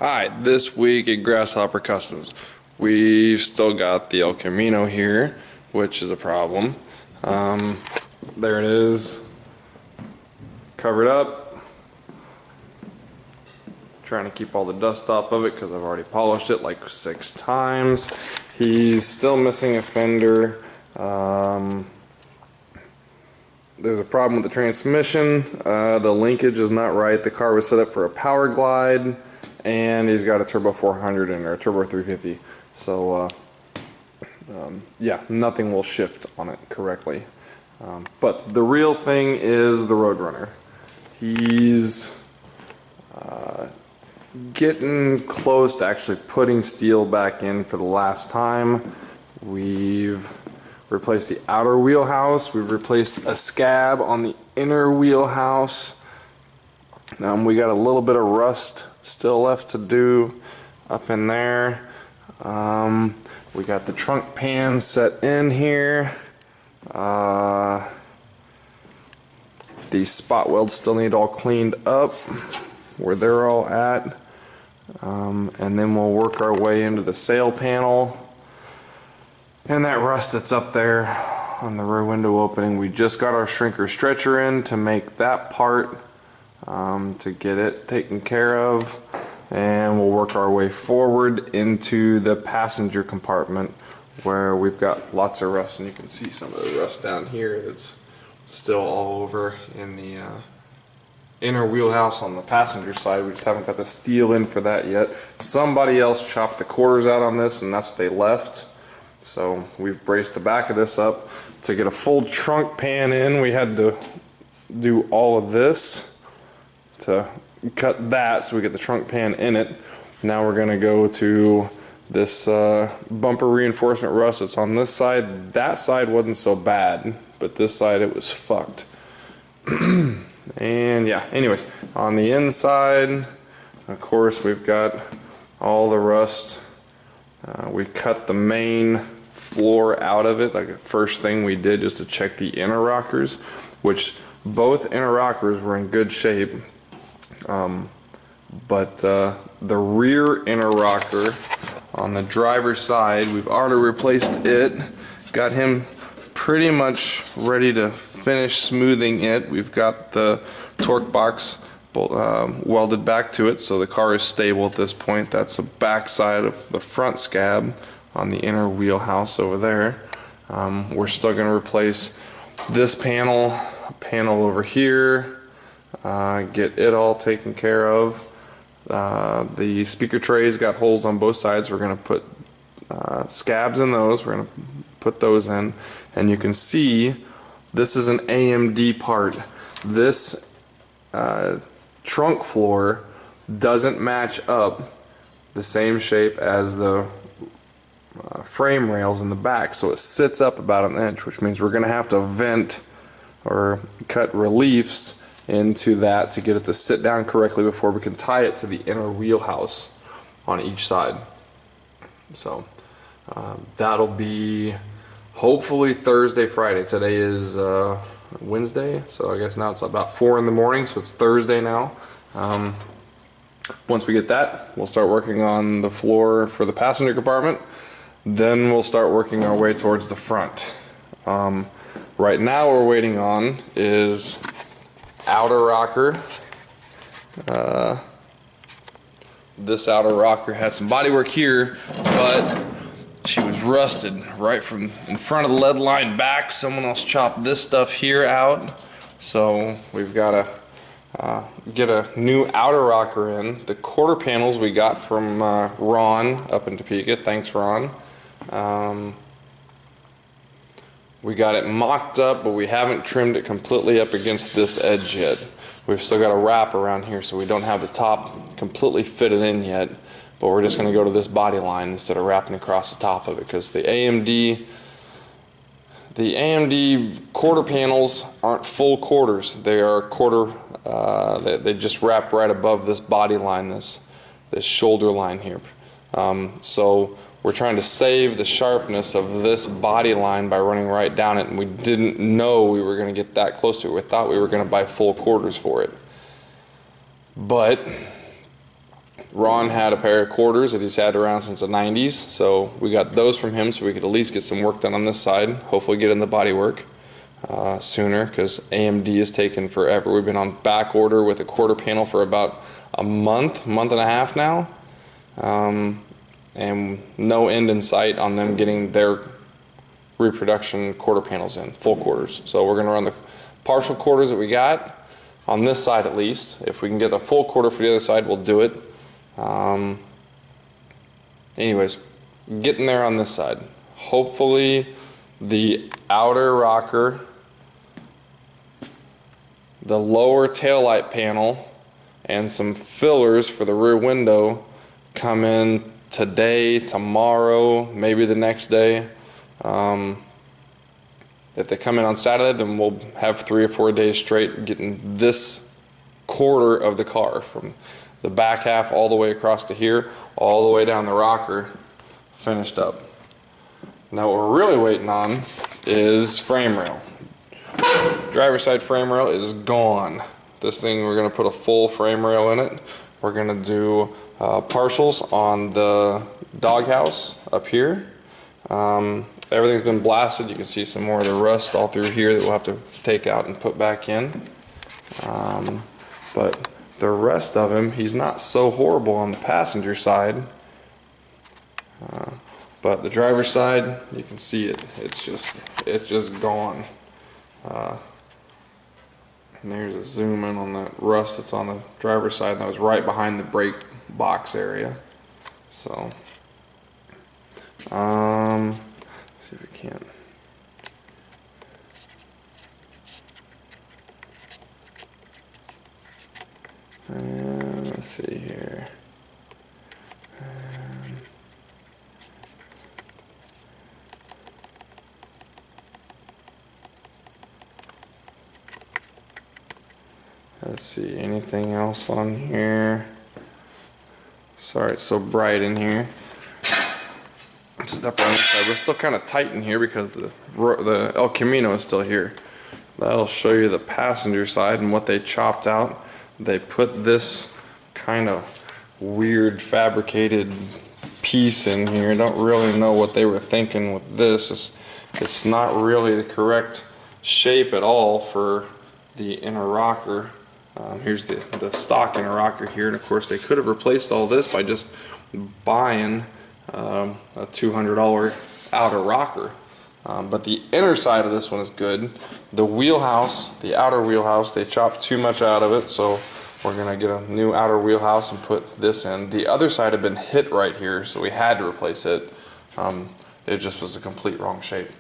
Hi, this week at Grasshopper Customs, we've still got the El Camino here, which is a problem. There it is, covered up. Trying to keep all the dust off of it because I've already polished it like 6 times. He's still missing a fender. There's a problem with the transmission. The linkage is not right. The car was set up for a power glide, and he's got a turbo 400 in there, a turbo 350. So yeah, nothing will shift on it correctly. But the real thing is the Roadrunner. He's getting close to actually putting steel back in for the last time. We've replaced the outer wheelhouse. We've replaced a scab on the inner wheelhouse. We got a little bit of rust still left to do up in there. We got the trunk pan set in here. These spot welds still need all cleaned up where they're all at. And then we'll work our way into the sail panel. And that rust that's up there on the rear window opening, we just got our shrinker stretcher in to make that part, to get it taken care of. And we'll work our way forward into the passenger compartment where we've got lots of rust, and you can see some of the rust down here that's still all over in the inner wheelhouse on the passenger side. We just haven't got the steel in for that yet. Somebody else chopped the quarters out on this, and that's what they left. So we've braced the back of this up. To get a full trunk pan in, we had to do all of this to cut that so we get the trunk pan in it. Now we're gonna go to this bumper reinforcement rust that's on this side. That side wasn't so bad, but this side it was fucked. And yeah, anyways, on the inside, of course, we've got all the rust. We cut the main floor out of it. Like the first thing we did just to check the inner rockers, which both inner rockers were in good shape. But the rear inner rocker on the driver's side, we've already replaced it. Got him pretty much ready to finish smoothing it. We've got the torque box welded back to it, so the car is stable at this point. That's the back side of the front scab on the inner wheelhouse over there. We're still going to replace this panel over here, get it all taken care of. The speaker trays got holes on both sides. We're going to put scabs in those. We're going to put those in, and you can see this is an AMD part. This trunk floor doesn't match up the same shape as the frame rails in the back, so it sits up about 1 inch, which means we're going to have to vent or cut reliefs into that to get it to sit down correctly before we can tie it to the inner wheelhouse on each side. So that'll be hopefully Thursday, Friday. Today is Wednesday, so I guess now it's about 4 in the morning, so it's Thursday now. Once we get that, we'll start working on the floor for the passenger compartment. Then we'll start working our way towards the front. Right now what we're waiting on is outer rocker. This outer rocker had some bodywork here, but she was rusted right from in front of the lead line back. Someone else chopped this stuff here out, so we've got to get a new outer rocker in. The quarter panels we got from Ron up in Topeka. Thanks, Ron. We got it mocked up, but we haven't trimmed it completely up against this edge yet. We've still got a wrap around here, so we don't have the top completely fitted in yet. But we're just going to go to this body line instead of wrapping across the top of it, because the AMD quarter panels aren't full quarters. They are quarter. They just wrap right above this body line, this shoulder line here. So we're trying to save the sharpness of this body line by running right down it, and we didn't know we were going to get that close to it. We thought we were going to buy full quarters for it. But Ron had a pair of quarters that he's had around since the 90s, so we got those from him so we could at least get some work done on this side. Hopefully get in the body work sooner, because AMD is taking forever. We've been on back order with a quarter panel for about a month and a half now, and no end in sight on them getting their reproduction quarter panels in, full quarters. So we're going to run the partial quarters that we got on this side at least. If we can get a full quarter for the other side, we'll do it. Anyways, getting there on this side. Hopefully the outer rocker, the lower taillight panel, and some fillers for the rear window come in today, tomorrow, maybe the next day. If they come in on Saturday, then we'll have 3 or 4 days straight getting this quarter of the car, from the back half all the way across to here, all the way down the rocker, finished up. Now what we're really waiting on is frame rail. Driver's side frame rail is gone. This thing, we're going to put a full frame rail in it. We're going to do partials on the doghouse up here. Everything's been blasted. You can see some more of the rust all through here that we'll have to take out and put back in. But the rest of him, he's not so horrible on the passenger side. But the driver's side, you can see it. It's just gone. And there's a zoom in on that rust that's on the driver's side. That was right behind the brake box area. So, let's see if we can. Let's see here. Let's see, anything else on here? Sorry, it's so bright in here. It's up on this side. We're still kind of tight in here because the El Camino is still here. That'll show you the passenger side and what they chopped out. They put this kind of weird fabricated piece in here. I don't really know what they were thinking with this. It's not really the correct shape at all for the inner rocker. Here's the stock inner rocker here, and of course they could have replaced all this by just buying a $200 outer rocker. But the inner side of this one is good. The wheelhouse, the outer wheelhouse, they chopped too much out of it, so we're gonna get a new outer wheelhouse and put this in. The other side had been hit right here, so we had to replace it. It just was a complete wrong shape.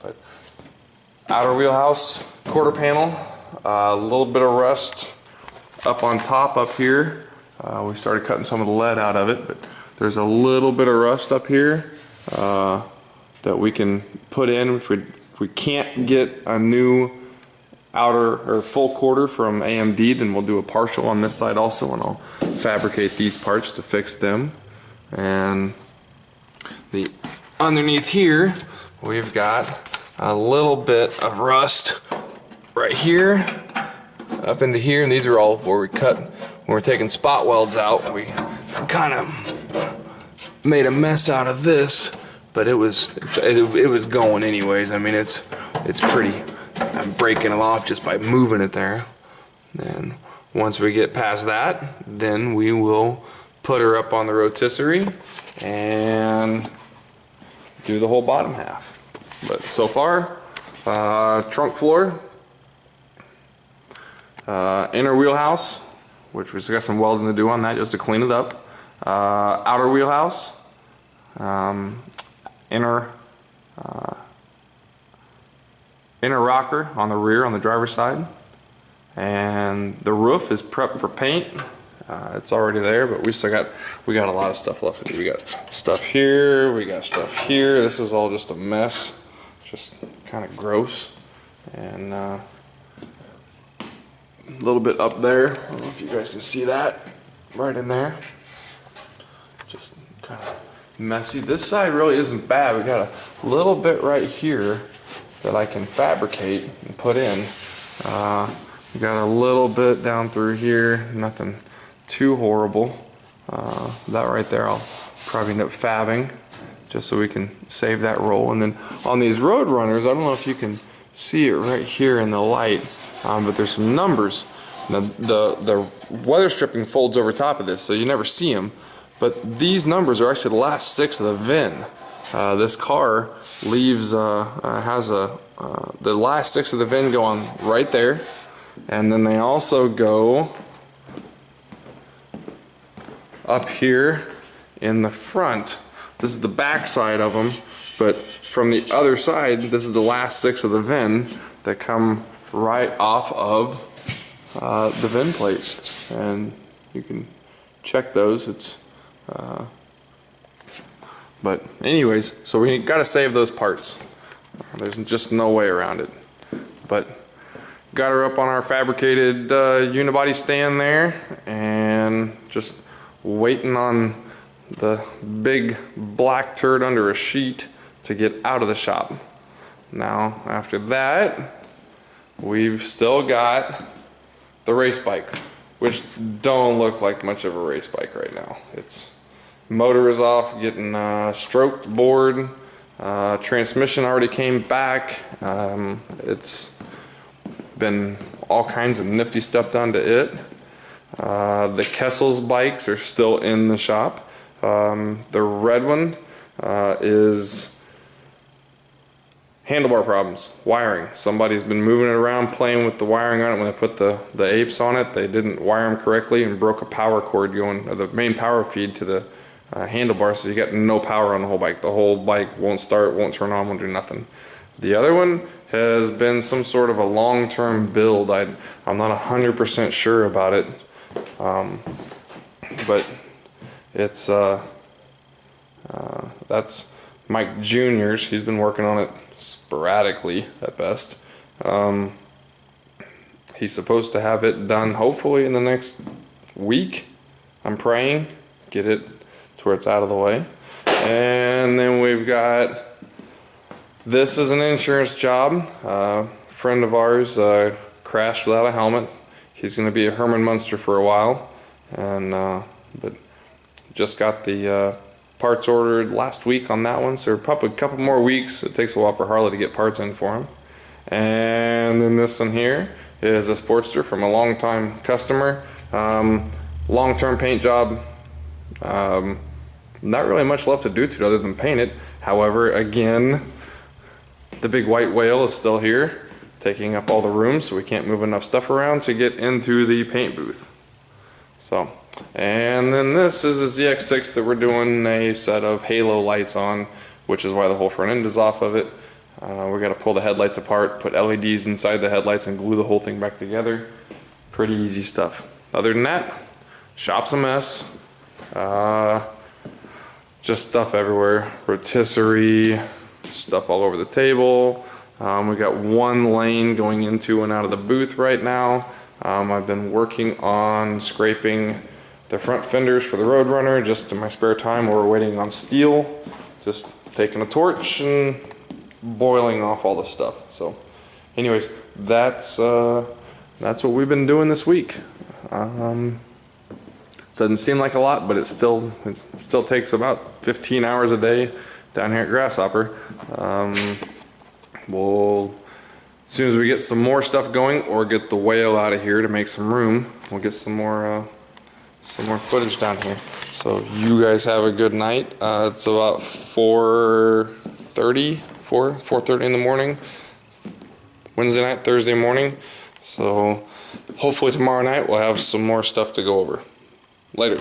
But outer wheelhouse, quarter panel, a little bit of rust up on top up here. We started cutting some of the lead out of it, but there's a little bit of rust up here that we can put in. If we can't get a new outer or full quarter from AMD, then we'll do a partial on this side also, and I'll fabricate these parts to fix them. And the underneath here, we've got a little bit of rust right here up into here, and these are all where we cut when we're taking spot welds out. We kind of made a mess out of this, but it was going anyways. I mean, it's pretty. I'm breaking it off just by moving it there. And once we get past that, then we will put her up on the rotisserie and do the whole bottom half. But so far, trunk floor, inner wheelhouse, which we still got some welding to do on that just to clean it up. Outer wheelhouse, inner rocker on the rear on the driver's side, and the roof is prepped for paint. It's already there, but we got a lot of stuff left to do. We got stuff here, we got stuff here. This is all just a mess, just kind of gross. And a little bit up there. I don't know if you guys can see that right in there. Just kind of messy. This side really isn't bad. We got a little bit right here that I can fabricate and put in. We got a little bit down through here, nothing too horrible. That right there I'll probably end up fabbing just so we can save that roll. And then on these road runners, I don't know if you can see it right here in the light, but there's some numbers. Now the weather stripping folds over top of this, so you never see them. But these numbers are actually the last 6 of the VIN. This car leaves has the last 6 of the VIN go on right there, and then they also go up here in the front. This is the back side of them, but from the other side, this is the last 6 of the VIN that come right off of the VIN plates, and you can check those. It's but anyways, so we got to save those parts. There's just no way around it. But got her up on our fabricated unibody stand there, and just waiting on the big black turd under a sheet to get out of the shop. Now after that, we've still got the race bike, which don't look like much of a race bike right now. Its motor is off, getting stroked board, transmission already came back. It's been all kinds of nifty stuff done to it. The Kessel's bikes are still in the shop. The red one is handlebar problems, wiring. Somebody's been moving it around, playing with the wiring on it. When they put the apes on it, they didn't wire them correctly and broke a power cord going, or the main power feed to the handlebar, so you got no power on the whole bike. The whole bike won't start, won't turn on, won't do nothing. The other one has been some sort of a long-term build. I'm not 100% sure about it, but it's that's Mike Jr.'s. He's been working on it sporadically at best. He's supposed to have it done hopefully in the next week. I'm praying, get it to where it's out of the way. And then we've got, this is an insurance job. Friend of ours crashed without a helmet. He's going to be a Herman Munster for a while, and but just got the parts ordered last week on that one, so probably a couple more weeks. It takes a while for Harley to get parts in for him. And then this one here is a Sportster from a long-time customer. Long-term paint job. Not really much left to do to it other than paint it. However, again, the big white whale is still here, taking up all the room, so we can't move enough stuff around to get into the paint booth. So, and then this is a ZX6 that we're doing a set of halo lights on, which is why the whole front end is off of it. We got to pull the headlights apart, put LEDs inside the headlights, and glue the whole thing back together. Pretty easy stuff. Other than that, shop's a mess. Just stuff everywhere, rotisserie, stuff all over the table. We got one lane going into and out of the booth right now. I've been working on scraping the front fenders for the Roadrunner just in my spare time while we're waiting on steel. Just taking a torch and boiling off all the stuff. So anyways, that's what we've been doing this week. Doesn't seem like a lot, but it still takes about 15 hours a day down here at Grasshopper. We'll, as soon as we get some more stuff going or get the whale out of here to make some room, we'll get some more footage down here. So you guys have a good night. It's about 4:30 in the morning, Wednesday night, Thursday morning. So hopefully tomorrow night we'll have some more stuff to go over. Later.